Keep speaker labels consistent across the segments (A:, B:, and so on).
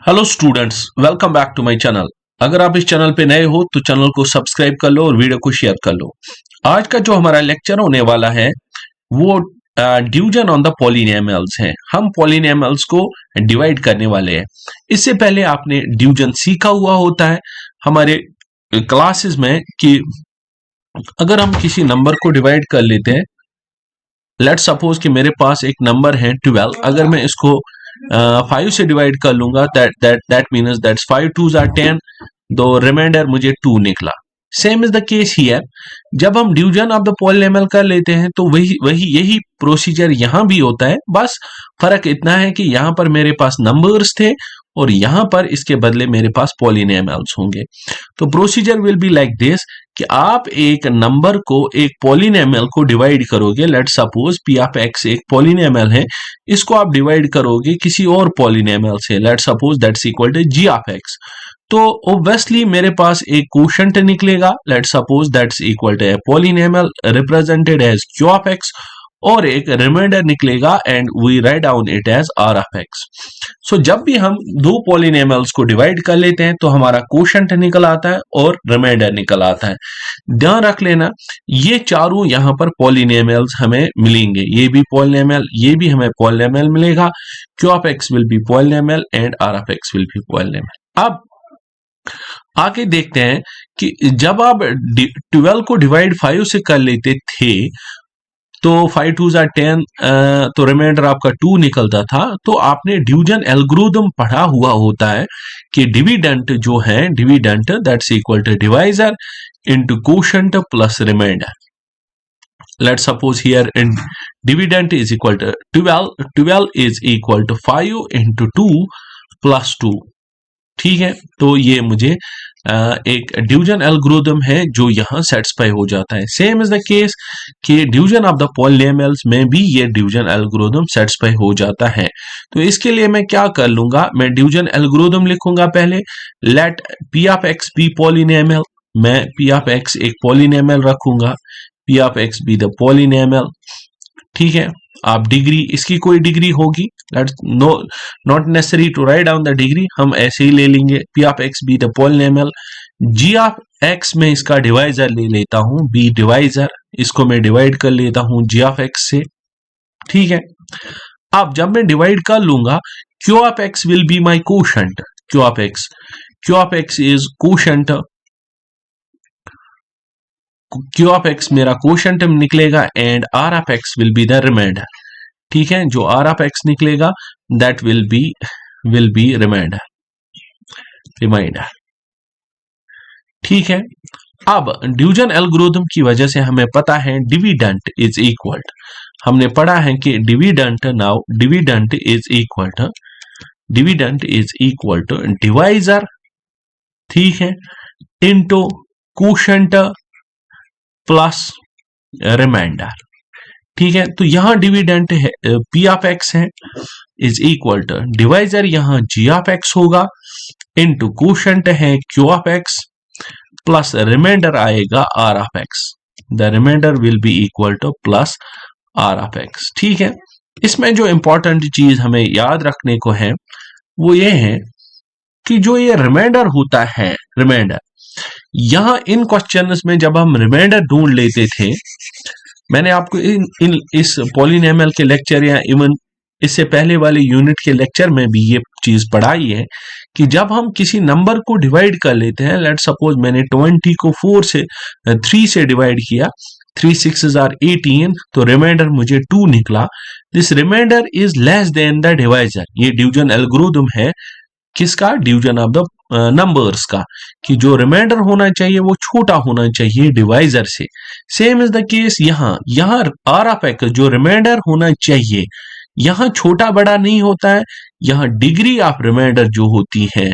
A: Hello students, welcome back to my channel. अगर आप इस चैनल पे नए हो तो चैनल को सब्सक्राइब कर लो और वीडियो को शेयर कर लो। आज का जो हमारा लेक्चर होने वाला है वो डिवीजन ऑन द पॉलिनोमियल्स है। हम पॉलिनोमियल्स को डिवाइड करने वाले हैं। इससे पहले आपने डिवीजन सीखा हुआ होता है हमारे क्लासेस में कि अगर हम किसी नंबर को डिवाइड कर लेते हैं, लेट्स सपोज कि मेरे पास एक नंबर है 12। अगर मैं इसको 5 से डिवाइड कर लूंगा, that means that's 5 2s are 10, दो रिमाइंडर मुझे 2 निकला। Same is the case here. जब हम डिवीजन ऑफ द पॉलिनोमियल कर लेते हैं तो वही यही प्रोसीजर यहां भी होता है। बस फर्क इतना है कि यहां पर मेरे पास नंबर्स थे और यहां पर इसके बदले मेरे पास पॉलिनोमियल्स होंगे। तो procedure will be like this कि आप एक नंबर को एक पॉलिनोमियल को डिवाइड करोगे। Let's suppose P of X एक पॉलिनोमियल है, इसको आप डिवाइड करोगे किसी और पॉलिनोमियल से। Let's suppose that's equal to G of X. तो ऑब्वियसली मेरे पास एक कोशंट निकलेगा। Let's suppose that's equal to a polynomial represented as Q of X, और एक रिमाइंडर निकलेगा and we write down it as R of X. So जब भी हम दो पॉलिनोमियल्स को डिवाइड कर लेते हैं तो हमारा कोशंट निकल आता है और रिमाइंडर निकल आता है। ध्यान रख लेना, ये चारों यहां पर पॉलिनोमियल्स हमें मिलेंगे। ये भी पॉलिनोमियल, ये भी हमें पॉलिनोमियल मिलेगा। Q of X will be polynomial and R of X will be polynomial. अब आगे देखते हैं कि जब आप 12 को डिवाइड 5 से कर लेते थे तो 5 2s आर 10, तो रिमाइंडर आपका 2 निकलता था। तो आपने डिवीजन एल्गोरिथम पढ़ा हुआ होता है कि डिविडेंट जो है, dividend that's equal to divisor into quotient plus remainder. Let's suppose here in dividend is equal to 12 is equal to 5 into 2 plus 2। ठीक है, तो ये मुझे एक डिवीजन एल्गोरिथम है जो यहां सेटिस्फाई हो जाता है। सेम इज द केस कि डिवीजन ऑफ द पॉलिनोमियल्स में भी ये डिवीजन एल्गोरिथम सेटिस्फाई हो जाता है। तो इसके लिए मैं क्या कर लूंगा, मैं डिवीजन एल्गोरिथम लिखूंगा पहले। Let P of X be polynomial. मैं पी ऑफ एक्स एक पॉलिनोमियल रखूंगा, P of X be the polynomial. ठीक है, आप डिग्री, इसकी कोई डिग्री होगी, not necessary to write down the degree, हम ऐसे ही ले लेंगे। P of X be the polynomial. G of X में इसका डिवाइजर ले लेता हूं, बी डिवाइजर, इसको मैं डिवाइड कर लेता हूं जी ऑफ एक्स से। ठीक है, अब जब मैं डिवाइड कर लूंगा, Q of X will be my quotient. Q of X is quotient. Q of X मेरा कोशंट निकलेगा and R of X will be the remainder. ठीक है, जो आर ऑफ एक्स निकलेगा दैट विल बी रिमाइंडर। ठीक है, अब division algorithm की वजह से हमें पता है डिविडेंट इज इक्वल, हमने पढ़ा है कि dividend is equal to divisor, ठीक है, इनटू कोशंट प्लस रिमाइंडर। ठीक है, तो यहां डिविडेंट है पी ऑफ एक्स है इज इक्वल टू डिवाइजर, यहां जी ऑफ एक्स होगा, इनटू कोशंट है Q of X plus remainder आएगा R of X. The remainder will be equal to plus R of X. ठीक है, इसमें जो इंपॉर्टेंट चीज हमें याद रखने को है वो ये है कि जो ये रिमाइंडर होता है, रिमाइंडर यहां इन क्वेश्चंस में जब हम रिमाइंडर ढूंढ लेते थे, मैंने आपको इस पॉलिनोमियल के लेक्चर या इवन इससे पहले वाले यूनिट के लेक्चर में भी ये चीज पढ़ाई है कि जब हम किसी नंबर को डिवाइड कर लेते हैं, लेट्स सपोज मैंने 20 को 3 से डिवाइड किया, 3 6s आर 18, तो रिमाइंडर मुझे 2 निकला। This remainder is less than the divisor. ये डिवीजन एल्गोरिथम है किसका, डिवीजन ऑफ द नंबर्स का, कि जो रिमाइंडर होना चाहिए वो छोटा होना चाहिए डिवाइजर से। सेम इज द केस यहां आर ऑफ एक्स जो रिमाइंडर होना चाहिए यहां छोटा बड़ा नहीं होता है। यहां डिग्री ऑफ रिमाइंडर जो होती है,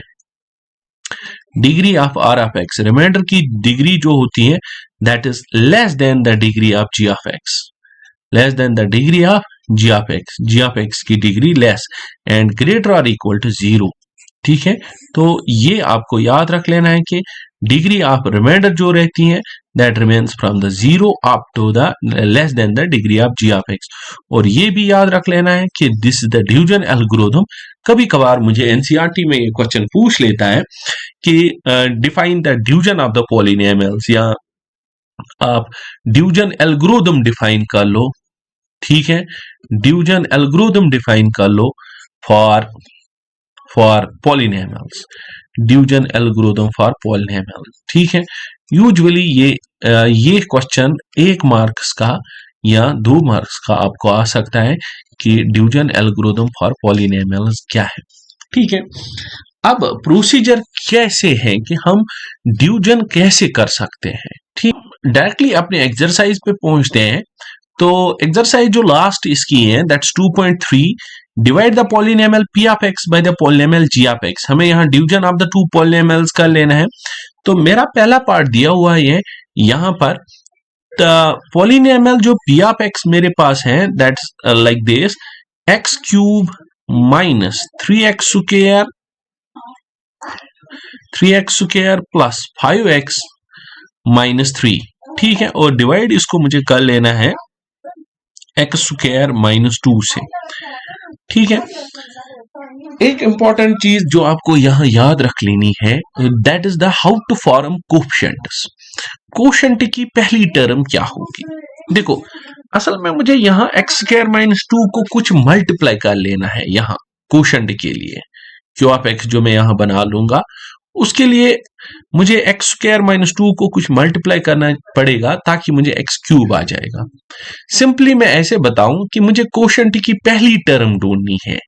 A: degree of R of X, remainder की डिग्री जो होती है that is less than the degree of G of X, less than the degree of G of X, G of X की degree less and greater और equal to 0। ठीक है, तो ये आपको याद रख लेना है कि डिग्री ऑफ रिमाइंडर जो रहती है that remains from the 0 up to the less than the degree of g of x। और ये भी याद रख लेना है कि this is the division algorithm. कभी कभार मुझे एनसीईआरटी में ये क्वेश्चन पूछ लेता है कि define the division of the polynomials, या आप डिवीजन एल्गोरिथम डिफाइन कर लो, ठीक है, डिवीजन एल्गोरिथम डिफाइन कर लो for polynomials, division algorithm for polynomials, ठीक है। यूजुअली ये क्वेश्चन 1 मार्क्स का या 2 मार्क्स का आपको आ सकता है कि डिवीजन एल्गोरिथम फॉर पॉलिनोमियल्स क्या है, ठीक है। अब प्रोसीजर कैसे है कि हम डिवीजन कैसे कर सकते हैं, ठीक। डायरेक्टली अपने एक्सरसाइज पे पहुंचते हैं। तो एक्सरसाइज जो लास्ट इसकी है that's 2.3, divide the polynomial p of x by the polynomial g of x। हमें यहाँ डिवीजन ऑफ द 2 पॉलिनोमियल्स का लेना है। तो मेरा पहला पार्ट दिया हुआ है यहाँ पर, पॉलिनोमियल जो p ऑफ x मेरे पास है that's like this, x cube minus 3x square plus 5x minus 3, ठीक है। और डिवाइड इसको मुझे कर लेना है x स्क्वायर माइनस 2 से, ठीक है। एक इंपॉर्टेंट चीज जो आपको यहां याद रख लेनी है that is the how to form coefficients. Coefficient की पहली टर्म क्या होगी? देखो, असल में मुझे यहाँ x स्क्वायर माइनस 2 को कुछ मल्टीप्लाई कर लेना है यहाँ कोफिशिएंट के लिए। q ऑफ x जो मैं यहां बना लूंगा, उसके लिए मुझे x स्क्वायर माइनस 2 को कुछ मल्टीप्लाई करना पड़ेगा ताकि मुझे x क्यूब आ जाएगा। सिंपली मैं ऐसे बताऊं कि मुझे कोशेंट की पहली टर्म ढूंढनी है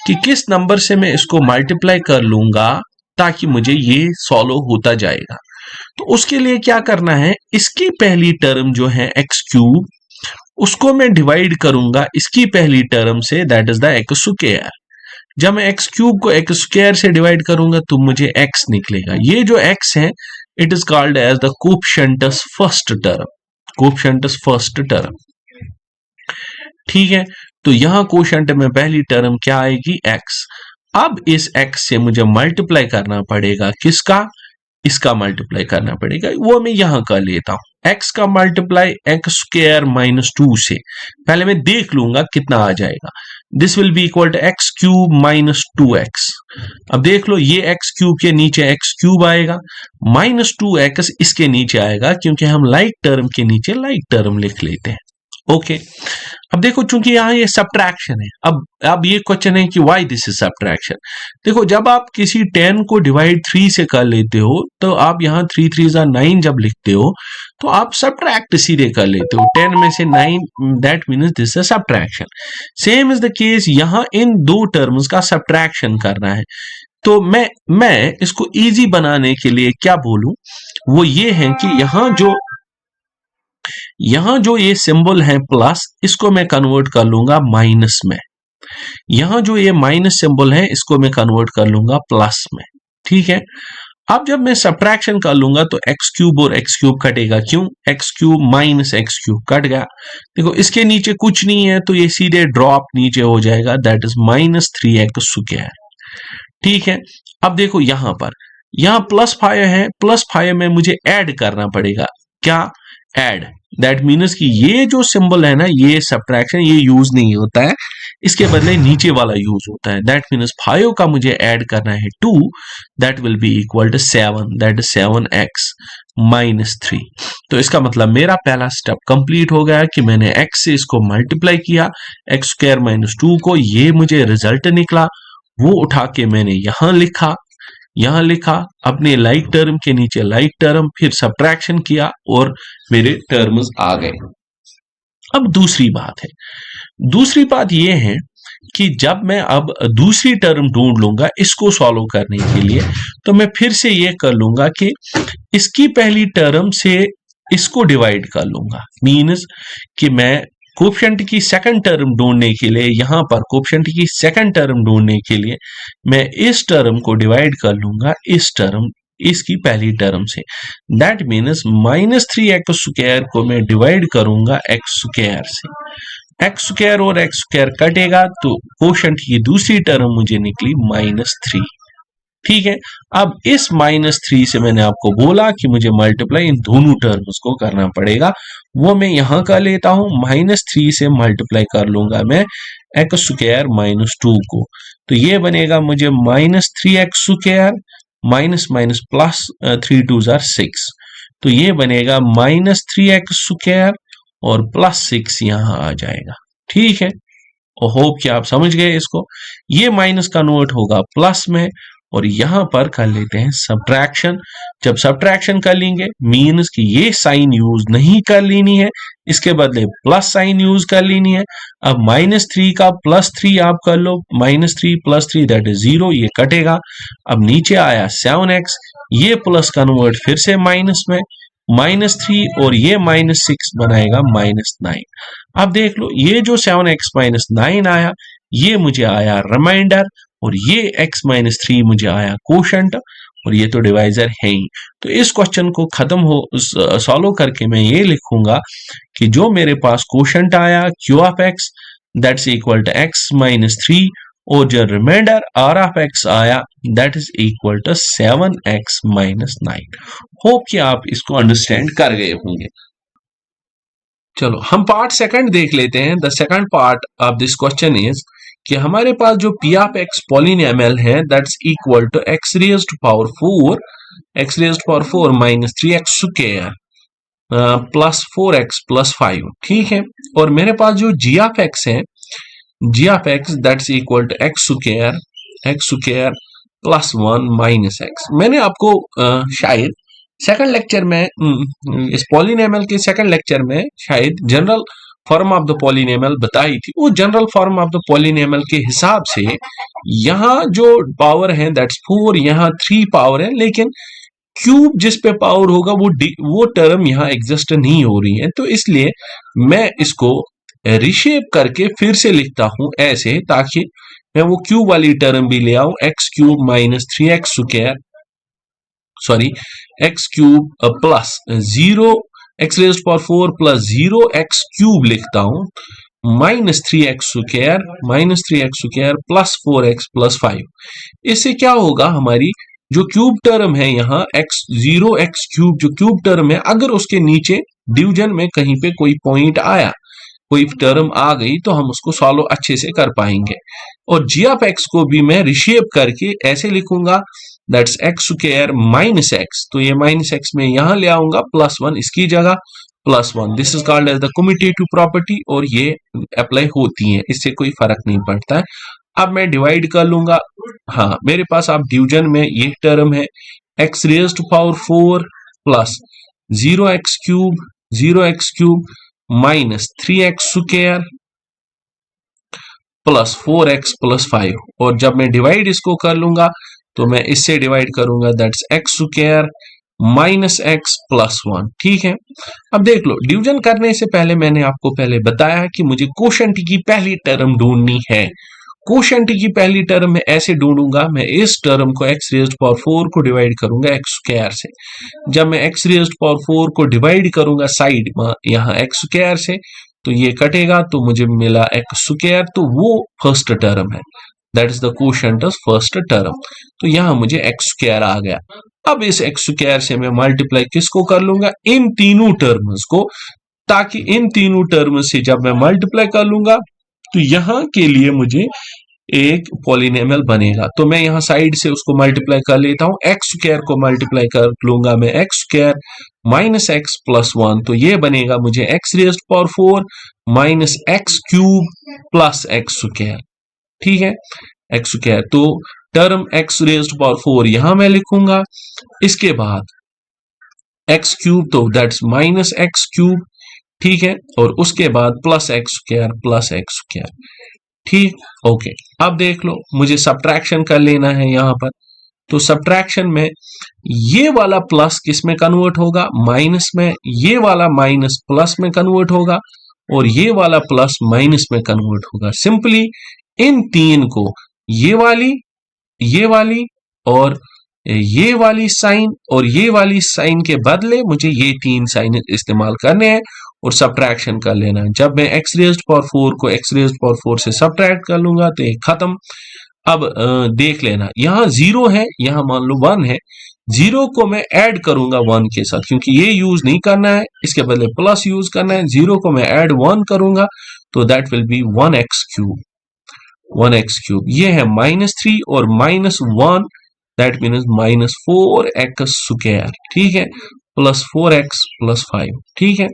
A: कि किस नंबर से मैं इसको मल्टीप्लाई कर लूंगा ताकि मुझे ये सॉल्व होता जाएगा। तो उसके लिए क्या करना है, इसकी पहली टर्म जो है x क्यूब, उसको मैं डिवाइड करूंगा इसकी पहली टर्म से, that is the x square. जब मैं x क्यूब को x स्क्वायर से डिवाइड करूंगा तो मुझे x निकलेगा। ये जो x है it is called as the coefficients first term, coefficients first term, ठीक है। तो यहां कोफिशिएंट में पहली टर्म क्या आएगी, x। अब इस x से मुझे मल्टीप्लाई करना पड़ेगा, किसका, इसका मल्टीप्लाई करना पड़ेगा। वो मैं यहां कर लेता हूं, x का मल्टीप्लाई x स्क्वायर माइनस 2 से, पहले मैं देख लूंगा कितना आ जाएगा। This will be equal to x cube minus 2x। अब देख लो, ये x क्यूब के नीचे x क्यूब आएगा, माइनस 2x इसके नीचे आएगा, क्योंकि हम लाइक टर्म के नीचे लाइक टर्म लिख लेते हैं। ओके, अब देखो चूंकि यहाँ ये सब्ट्रैक्शन है, अब ये क्वेश्चन है कि व्हाई दिस इज सब्ट्रैक्शन। देखो, जब आप किसी 10 को डिवाइड 3 से कर लेते हो तो आप यहाँ 3 3 9 जब लिखते हो तो आप सब्ट्रैक्ट सीधे कर लेते हो, 10 में से 9, that means this is subtraction. Same is the case, यहाँ इन दो टर्म्स का सब्ट्रैक्शन करना है। तो मैं इसको इजी बनाने के लिए क्या बोलूं, वो ये है कि यहां जो ये सिंबल है प्लस, इसको मैं कन्वर्ट कर लूंगा माइनस में। यहां जो ये माइनस सिंबल है इसको मैं कन्वर्ट कर लूंगा प्लस में, ठीक है। अब जब मैं सब्ट्रैक्शन कर लूंगा तो एक्स क्यूब और एक्स क्यूब कटेगा, क्यों, x cube minus x cube cut गया। देखो, इसके नीचे कुछ नहीं है तो ये सीधे ड्रॉप नीचे हो जाएगा, that is minus 3x square, ठीक है। अब देखो यहां पर, यहां प्लस 5 है, प्लस 5 में मुझे ऐड करना पड़ेगा, क्या, ऐड। दैट मीन्स कि ये जो सिंबल है ना, ये सब्ट्रैक्शन ये यूज नहीं होता है, इसके बदले नीचे वाला यूज होता है। दैट मीन्स 5 का मुझे ऐड करना है 2, that will be equal to 7, that is 7x minus 3। तो इसका मतलब मेरा पहला स्टेप कंप्लीट हो गया कि मैंने x से इसको मल्टीप्लाई किया, x स्क्वायर माइनस 2 को, ये मुझे रिजल्ट निकला, वो उठा के मैंने यहां लिखा अपने लाइक टर्म के नीचे लाइक टर्म, फिर सब्ट्रैक्शन किया और मेरे टर्म्स आ गए। अब दूसरी बात यह है कि जब मैं अब दूसरी टर्म ढूंढ लूंगा इसको सॉल्व करने के लिए, तो मैं फिर से ये कर लूंगा कि इसकी पहली टर्म से इसको डिवाइड कर लूंगा। मीन्स कि मैं कोफिशिएंट की सेकंड टर्म ढूंढने के लिए, यहां पर कोफिशिएंट की सेकंड टर्म ढूंढने के लिए मैं इस टर्म को डिवाइड कर लूंगा इस टर्म, इसकी पहली टर्म से। That means minus 3x square को मैं डिवाइड करूंगा x स्क्वायर से, x स्क्वायर और x स्क्वायर कटेगा तो कोफिशिएंट की दूसरी टर्म मुझे निकली माइनस 3, ठीक है। अब इस -3 से मैंने आपको बोला कि मुझे मल्टीप्लाई इन दोनों टर्म्स को करना पड़ेगा, वो मैं यहां कर लेता हूं। -3 से मल्टीप्लाई कर लूंगा मैं x² -2 को, तो ये बनेगा मुझे -3x² माइनस माइनस प्लस 3 2 6, तो ये बनेगा -3x² और +6 यहां आ जाएगा। ठीक है, और होप कि आप समझ गए इसको। ये माइनस कन्वर्ट होगा प्लस में, और यहां पर कर लेते हैं सब्ट्रैक्शन। जब सब्ट्रैक्शन कर लेंगे मीन्स कि ये साइन यूज नहीं कर लेनी है, इसके बदले प्लस साइन यूज कर लेनी है। अब -3 का +3 आप कर लो, -3 + 3 दैट इज 0, ये कटेगा। अब नीचे आया 7x, ये प्लस कन्वर्ट फिर से माइनस में, -3 और ये -6 बनाएगा -9। अब देख लो ये जो 7x - 9 आया, ये मुझे आया रिमाइंडर, और ये x - 3 मुझे आया कोशंट, और ये तो डिवाइजर है ही। तो इस क्वेश्चन को खत्म हो सॉल्व करके मैं ये लिखूंगा कि जो मेरे पास कोशंट आया q of x that's equal to x - 3, और जो रिमाइंडर r ऑफ x आया that is equal to 7x - 9। Hope कि आप इसको अंडरस्टैंड कर गए होंगे। चलो हम पार्ट सेकंड देख लेते हैं। The second part of this question is कि हमारे पास जो p ऑफ x पॉलिनोमियल है that's equal to x raised to power 4 -3x² plus 4x plus 5। ठीक है, और मेरे पास जो g ऑफ x है, g of x that's equal to x² plus 1 minus x। मैंने आपको शायद सेकंड लेक्चर में इस पॉलिनोमियल के सेकंड लेक्चर में शायद general form of the polynomial बताई थी। वो general form of the polynomial के हिसाब से यहाँ जो पावर है दैट्स 4, यहाँ 3 पावर है, लेकिन क्यूब जिस पे पावर होगा वो टर्म यहाँ एग्जिस्ट नहीं हो रही है। तो इसलिए मैं इसको रिशेप करके फिर से लिखता हूं ऐसे, ताकि मैं वो क्यूब वाली टर्म भी ले आऊं, x³ - 3x² sorry x³ plus 0 x raised power 4 plus 0x³ लिखता हूं, -3x² प्लस 4x प्लस 5। इससे क्या होगा, हमारी जो क्यूब टर्म है यहाँ x0x³ जो क्यूब टर्म है, अगर उसके नीचे डिवीजन में कहीं पे कोई पॉइंट आया, कोई टर्म आ गई, तो हम उसको सॉल्व अच्छे से कर पाएंगे। और g ऑफ x को भी मैं रिशेप करके ऐसे लिखूंगा दैट्स x² माइनस x, तो ये माइनस x में यहां ले आऊंगा +1 इसकी जगह +1। This is called as the commutative property, और ये अप्लाई होती है, इससे कोई फर्क नहीं पड़ता है। अब मैं डिवाइड कर लूंगा। हाँ, मेरे पास अब डिवीजन में ये टर्म है x raised to power 4 plus 0x³ minus 3x² plus 4x plus 5, और जब मैं डिवाइड इसको कर लूंगा तो मैं इससे डिवाइड करूंगा that's x² minus x plus 1। ठीक है, अब देख लो डिवीजन करने से पहले मैंने आपको पहले बताया कि मुझे कोशंट की पहली टर्म ढूंढनी है। कोशंट की पहली टर्म में ऐसे ढूंढूंगा, मैं इस टर्म को x रेज्ड पावर 4 को डिवाइड करूंगा x² से। जब मैं x रेज्ड पावर 4 को डिवाइड करूंगा साइड यहाँ x² से, तो ये कटेगा, तो मुझे मिला x², तो वो फर्स्ट टर्म है, that is the quotient of first term. तो यहां मुझे x² आ गया। अब इस x² से मैं मल्टीप्लाई किसको कर लूंगा, इन तीनों टर्म्स को, ताकि इन तीनों टर्म्स से जब मैं मल्टीप्लाई कर लूंगा तो यहां के लिए मुझे एक पॉलिनोमियल बनेगा। तो मैं यहां साइड से उसको मल्टीप्लाई कर लेता हूं, x² को मल्टीप्लाई कर लूंगा मैं x² माइनस x प्लस 1, तो ये बनेगा मुझे x raised power 4 minus x³ plus x²। ठीक है, x², तो टर्म x रेज्ड पावर 4 यहां मैं लिखूंगा, इसके बाद x³, तो दैट्स माइनस x³। ठीक है, और उसके बाद प्लस x²। ठीक, ओके। अब देख लो मुझे सब्ट्रैक्शन कर लेना है यहां पर, तो सब्ट्रैक्शन में ये वाला प्लस किस में कन्वर्ट होगा, माइनस में, ये वाला माइनस प्लस में कन्वर्ट होगा, और ये वाला प्लस माइनस में कन्वर्ट होगा। सिंपली इन तीन को, ये वाली और ये वाली साइन और ये वाली साइन के बदले मुझे ये तीन साइन इस्तेमाल करने हैं और सब्ट्रैक्शन कर लेना है। जब मैं x रेज्ड पावर 4 को x रेज्ड पावर 4 से सब्ट्रैक्ट कर लूंगा तो ये खत्म। अब देख लेना, यहाँ 0 है, यहाँ मान लो 1 है, 0 को मैं ऐड करूंगा 1 के साथ, क्योंकि ये यूज नहीं करना है, इसके बदले प्लस यूज करना है। 0 को मैं ऐड 1 करूंगा तो that will B 1x³ 1x³। ये है -3 और -1 दैट मीन्स -4x², ठीक है, प्लस 4x प्लस 5, ठीक है।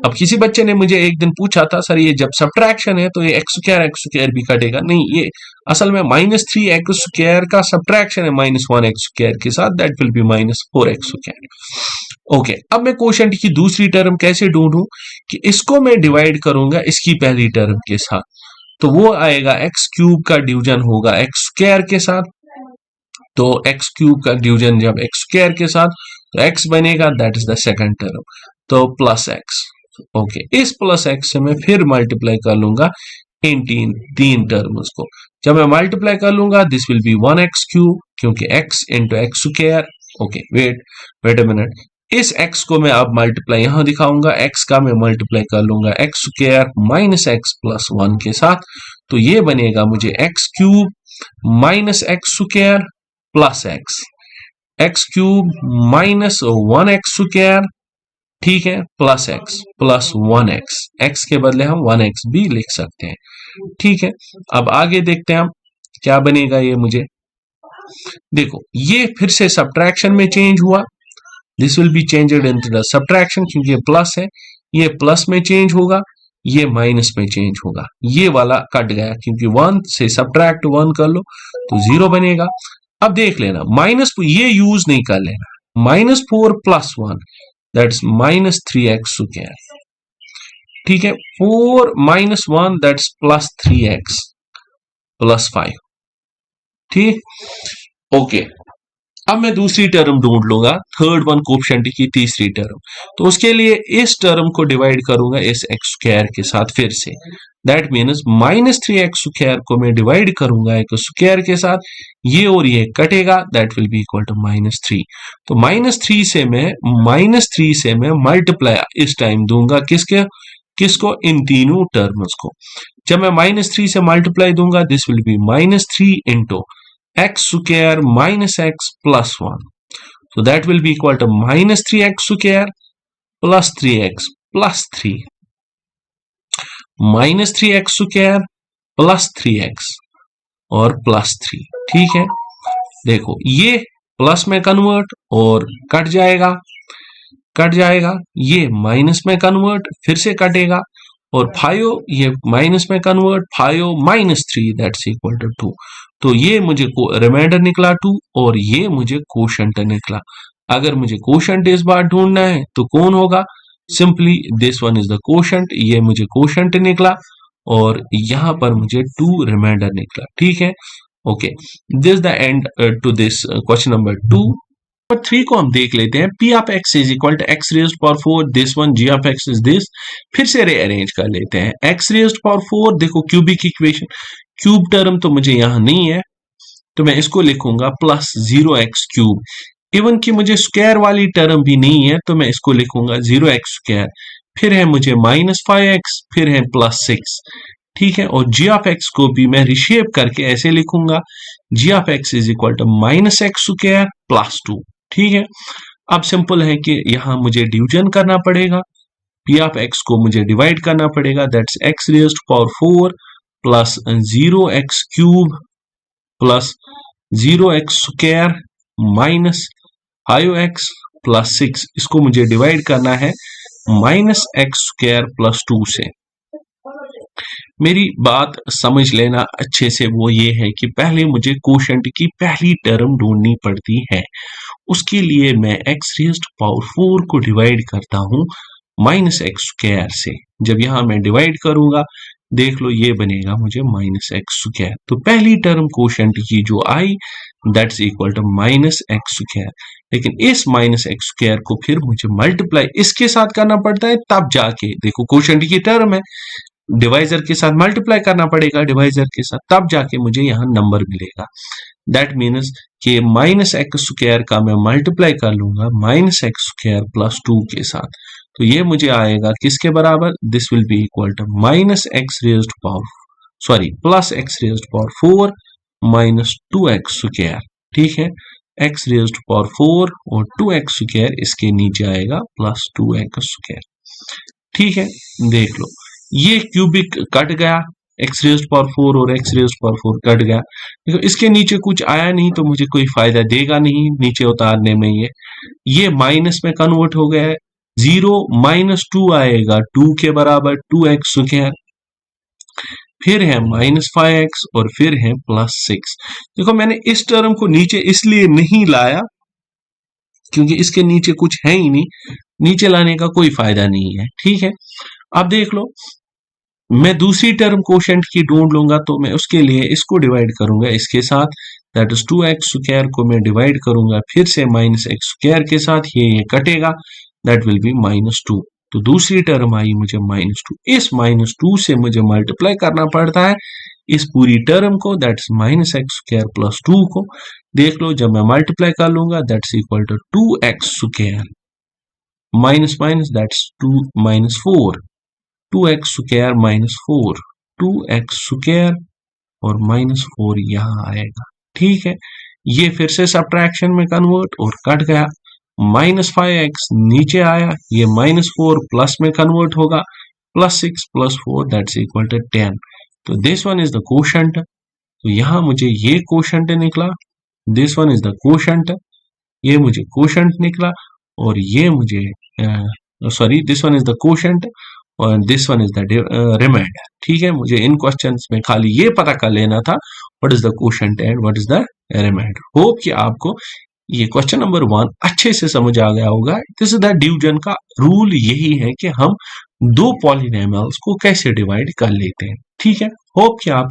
A: अब किसी बच्चे ने मुझे एक दिन पूछा था, सर ये जब सब्ट्रैक्शन है तो ये x² भी कटेगा? नहीं, ये असल में -3x² का सब्ट्रैक्शन है -1x² के साथ, that will B -4x²। Okay, अब मैं कोशेंट की दूसरी टर्म कैसे ढूंढूं कि इसको मैं डिवाइड करूंगा इसकी पहली टर्म के साथ, तो वो आएगा x³ का डिवीजन होगा x² के साथ, तो x³ का डिवीजन जब x² के साथ तो x बनेगा, that is the second term, तो प्लस x। ओके, इस प्लस x से मैं फिर मल्टीप्लाई कर लूंगा इन तीन टर्म्स को। जब मैं मल्टीप्लाई कर लूंगा दिस विल बी 1x³ क्योंकि x into x²। Okay, wait a minute, इस x को मैं अब मल्टीप्लाई यहां दिखाऊंगा, x का मैं मल्टीप्लाई कर लूंगा x² माइनस x प्लस 1 के साथ, तो ये बनेगा मुझे x³ minus x² plus x³ minus 1x², ठीक है, plus x plus 1x, x के बदले हम 1x भी लिख सकते हैं, ठीक है। अब आगे देखते हैं हम क्या बनेगा। ये मुझे देखो, ये फिर से सब्ट्रैक्शन में चेंज हुआ, this will be changed into the subtraction, क्योंकि ये प्लस है, ये प्लस में चेंज होगा, ये माइनस में चेंज होगा, ये वाला कट गया क्योंकि 1 से सब्ट्रैक्ट 1 कर लो तो 0 बनेगा। अब देख लेना, माइनस ये यूज नहीं कर लेना, -4 प्लस 1 दैट्स -3x², ठीक है, 4 minus 1 that's plus 3x plus 5, ठीक। ओके, अब मैं दूसरी टर्म ढूंढ लूंगा, थर्ड वन कोफिशिएंट की तीसरी टर्म, तो उसके लिए इस टर्म को डिवाइड करूंगा इस x² के साथ फिर से, दैट मीन्स -3x² को मैं डिवाइड करूंगा x² के साथ, ये और ये कटेगा, that will be equal to -3। तो -3 से मैं मल्टीप्लाई इस टाइम दूंगा किसको, इन तीनों टर्म्स को। जब मैं -3 से मल्टीप्लाई दूंगा this will B -3 into x² minus x plus 1. So that will be equal to -3x² plus 3x plus 3. -3x² plus 3x और प्लस 3, ठीक है। देखो ये प्लस में कन्वर्ट और कट जाएगा, ये माइनस में कन्वर्ट फिर से कटेगा, और 5 ये माइनस में convert, 5 minus 3 that's equal to 2। तो ये मुझे रिमाइंडर निकला 2 और ये मुझे कोशेंट निकला। अगर मुझे कोशेंट इस बार ढूंढना है तो कौन होगा, simply this one is the quotient, ये मुझे कोशेंट निकला और यहां पर मुझे 2 रिमाइंडर निकला, ठीक है। Okay, this the end to this question number 2। Number 3 को हम देख लेते हैं, p of x is equal to x raised power 4, this one g of x is this. फिर से रीअरेंज कर लेते हैं, x रेज्ड पावर 4, देखो क्यूबिक इक्वेशन, क्यूब टर्म तो मुझे यहां नहीं है तो मैं इसको लिखूंगा प्लस 0x³। इवन कि मुझे स्क्वायर वाली टर्म भी नहीं है तो मैं इसको लिखूंगा 0x²। फिर है मुझे -5x, फिर है +6, ठीक है। और g ऑफ x को भी मैं रिशेप करके ऐसे लिखूंगा, g of x is equal to -x² plus 2, ठीक है। अब सिंपल है कि यहां मुझे डिवीजन करना पड़ेगा, p ऑफ x को मुझे डिवाइड करना पड़ेगा, that's x raised power 4 plus 0x³ plus 0x² minus 5x plus 6, इसको मुझे डिवाइड करना है -x² प्लस 2 से। मेरी बात समझ लेना अच्छे से, वो ये है कि पहले मुझे कोशेंट की पहली टर्म ढूंढनी पड़ती है, उसके लिए मैं x रेज्ड पावर 4 को डिवाइड करता हूं -x² से। जब यहां मैं डिवाइड करूंगा देख लो ये बनेगा मुझे -x², तो पहली टर्म कोशेंट की जो I that's equal to -x²। लेकिन इस -x² को फिर मुझे मल्टीप्लाई इसके साथ करना पड़ता है, तब जाके देखो कोशेंट की टर्म है, डिवाइजर के साथ मल्टीप्लाई करना पड़ेगा डिवाइजर के साथ, तब जाके मुझे यहाँ नंबर मिलेगा। दैट मीन्स कि -x² का मैं मल्टीप्लाई कर लूंगा -x² प्लस 2 के साथ, तो ये मुझे आएगा किसके बराबर, this will be equal to plus x raised power 4 minus 2x², ठीक है, x रेज्ड टू पावर 4 और 2x², इसके नीचे आएगा प्लस 2x², ठीक है। देख लो, ये क्यूबिक कट गया, x रेज्ड टू पावर 4 और x raised to power 4 cut गया। देखो इसके नीचे कुछ आया नहीं तो मुझे कोई फायदा देगा नहीं नीचे उतारने में। ये माइनस में कन्वर्ट हो गया है, 0 माइनस 2 आएगा 2 के बराबर 2x², फिर है माइनस 5x और फिर है प्लस 6। देखो मैंने इस टर्म को नीचे इसलिए नहीं लाया क्योंकि इसके नीचे कुछ है ही नहीं, नीचे लाने का कोई फायदा नहीं है, ठीक है। अब देख लो, मैं दूसरी टर्म कोशेंट की ढूंढ लूंगा तो मैं उसके लिए इसको डिवाइड करूंगा इसके साथ, दैट इज 2x² को मैं डिवाइड करूंगा फिर से माइनस x² के साथ, ये कटेगा, दैट विल बी -2। तो दूसरी टर्म आई मुझे -2, इस -2 से मुझे मल्टीप्लाई करना पड़ता है इस पूरी टर्म को, दैट इज -x² प्लस 2 को। देख लो जब मैं मल्टीप्लाई कर लूंगा that's equal to 2x² minus minus that's 2 -4, 2x² -4, 2x² और -4 यहां आएगा, ठीक है। ये फिर से सब्ट्रैक्शन में कन्वर्ट और कट गया, -5x नीचे आया, ये -4 प्लस में कन्वर्ट होगा, +6 + 4 दैट्स इक्वल टू 10। तो this one is the quotient. तो यहां मुझे ये कोशेंट निकला, this one is the quotient, ये मुझे कोशेंट निकला, और ये मुझे sorry this one is the quotient और this one is the remainder, ठीक है। मुझे इन क्वेश्चंस में खाली ये पता कर लेना था what is the quotient and what is the remainder. Hope कि आपको ये क्वेश्चन नंबर 1 अच्छे से समझ आ गया होगा। दिस इज द डिवीजन का रूल, यही है कि हम दो पॉलिनोमियल्स को कैसे डिवाइड कर लेते हैं, ठीक है। होप कि आप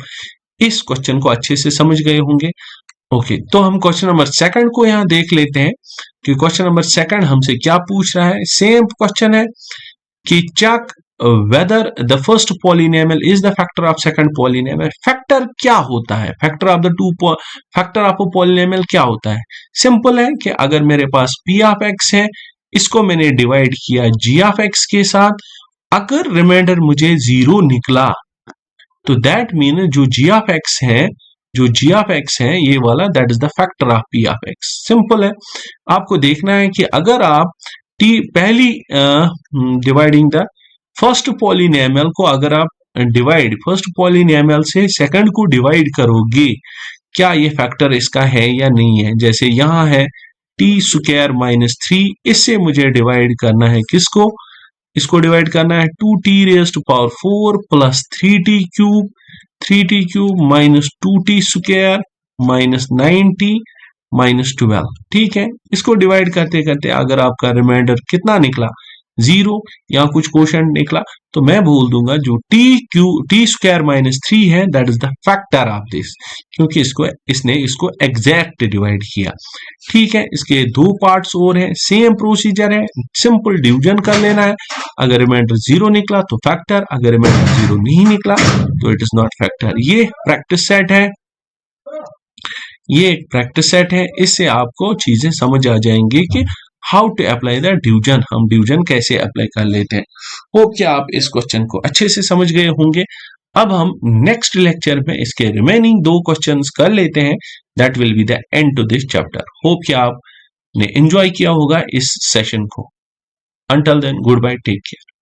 A: इस क्वेश्चन को अच्छे से समझ गए होंगे। ओके, तो हम क्वेश्चन नंबर 2 को यहाँ देख लेते हैं कि क्वेश्चन नंबर 2 हमसे क्या पूछ रहा है। सेम क्वेश्चन है कि check whether the first polynomial is the factor of second polynomial. Factor क्या होता है, factor of the factor of a polynomial क्या होता है। सिंपल है कि अगर मेरे पास p ऑफ x है, इसको मैंने डिवाइड किया g ऑफ x के साथ, अगर रिमाइंडर मुझे 0 निकला तो दैट मीन जो g ऑफ x है, जो g ऑफ x है ये वाला, that is the factor of p of x। Simple है, आपको देखना है कि अगर आप पहली डिवाइडिंग द फर्स्ट पॉलिनोमियल को अगर आप डिवाइड फर्स्ट पॉलिनोमियल से सेकंड को डिवाइड करोगे, क्या ये फैक्टर इसका है या नहीं है। जैसे यहां है t² -3, इससे मुझे डिवाइड करना है किसको, इसको डिवाइड करना है 2t⁴ plus 3t³ -2t² -9t -12, ठीक है। इसको डिवाइड करते करते अगर आपका रिमाइंडर कितना निकला 0 या कुछ कोशेंट निकला, तो मैं बोल दूंगा जो t² -3 है that is the factor of this, क्योंकि इसने इसको एग्जैक्ट डिवाइड किया, ठीक है। इसके 2 पार्ट्स और हैं, सेम प्रोसीजर है, सिंपल डिवीजन कर लेना है। अगर रिमाइंडर 0 निकला तो फैक्टर, अगर रिमाइंडर 0 नहीं निकला तो इट इज नॉट फैक्टर। ये प्रैक्टिस सेट है, ये एक प्रैक्टिस सेट है, इससे आपको चीजें समझ आ जाएंगी कि how to apply the division, हम डिवीजन कैसे अप्लाई कर लेते हैं। होप कि आप इस क्वेश्चन को अच्छे से समझ गए होंगे। अब हम नेक्स्ट लेक्चर में इसके रिमेनिंग 2 क्वेश्चंस कर लेते हैं, that will be the end to this chapter. Hope कि आपने एंजॉय किया होगा इस सेशन को। Until then, good bye, take care.